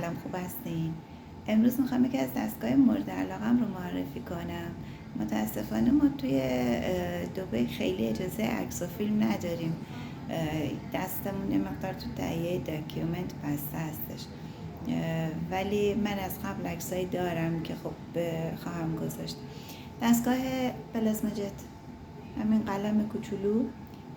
سلام، خوب هستین؟ امروز میخوام یکی از دستگاه مورد علاقم رو معرفی کنم. متاسفانه ما توی دبی خیلی اجازه عکس و فیلم نداریم. دستمون یه مقدار تو دایره داکیومنت بسته هستش، ولی من از قبل عکسایی دارم که خب خواهم گذاشت. دستگاه پلاسما جت، همین قلم کوچولو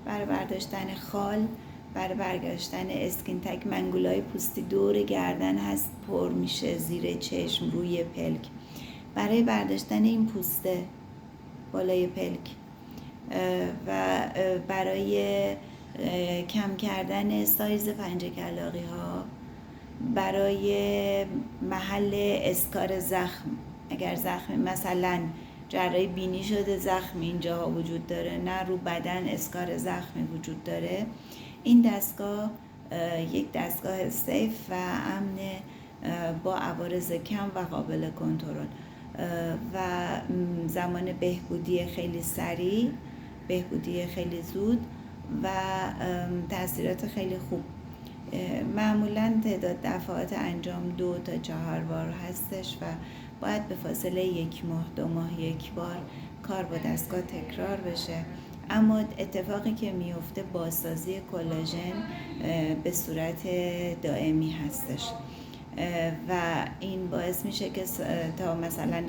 برای برداشتن خال، برای برگشتن اسکین تک، منگولای پوستی دور گردن هست، پر میشه زیر چشم، روی پلک، برای برداشتن این پوسته بالای پلک و برای کم کردن سایز پنجه کلاغی ها، برای محل اسکار زخم. اگر زخم مثلا جراحی بینی شده، زخم اینجاها وجود داره، نه رو بدن اسکار زخمی وجود داره، این دستگاه یک دستگاه سیف و امن با عوارض کم و قابل کنترل و زمان بهبودی خیلی سریع، بهبودی خیلی زود و تاثیرات خیلی خوب. معمولا تعداد دفعات انجام 2 تا 4 بار هستش و باید به فاصله 1 ماه 2 ماه یک بار کار با دستگاه تکرار بشه. اما اتفاقی که میفته بازسازی کلاژن به صورت دائمی هستش و این باعث میشه که تا مثلا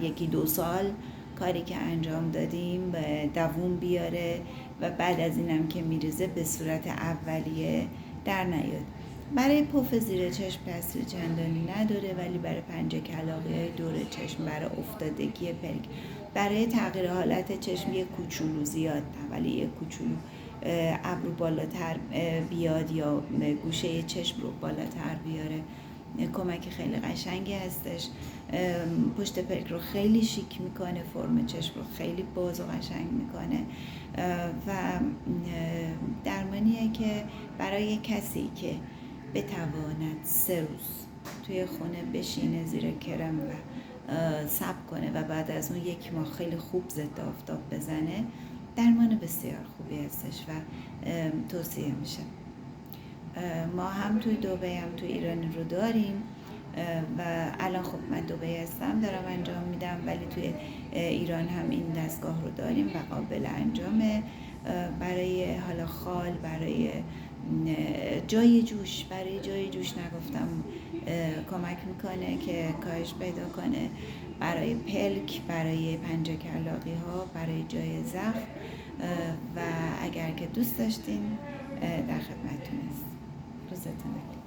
1-2 سال کاری که انجام دادیم دووم بیاره و بعد از اینم که میریزه به صورت اولیه در نیاد. برای پف زیر چشم تاثیر چندانی نداره، ولی برای پنجه کلاغی های دور چشم، برای افتادگی پلک، برای تغییر حالت چشم یک کوچولو، زیاد نه ولی یک کوچولو، ابرو بالاتر بیاد یا گوشه چشم رو بالاتر بیاره، کمک خیلی قشنگی هستش. پشت پلک رو خیلی شیک میکنه، فرم چشم رو خیلی باز و قشنگ میکنه و درمانیه که برای کسی که بتواند 3 روز توی خونه بشینه زیر کرم و صبر کنه و بعد از اون 1 ماه خیلی خوب ضد آفتاب بزنه، درمان بسیار خوبی هستش و توصیه میشه. ما هم توی دبی هم توی ایران رو داریم و الان خب من دبی هستم دارم انجام میدم، ولی توی ایران هم این دستگاه رو داریم و قابل انجامه. برای حالا خال، برای جای جوش، برای جای جوش نگفتم، کمک میکنه که کاهش پیدا کنه، برای پلک، برای پنجه کلاغی ها، برای جای زخم و اگر که دوست داشتین در خدمتتون است. روزتون بخیر.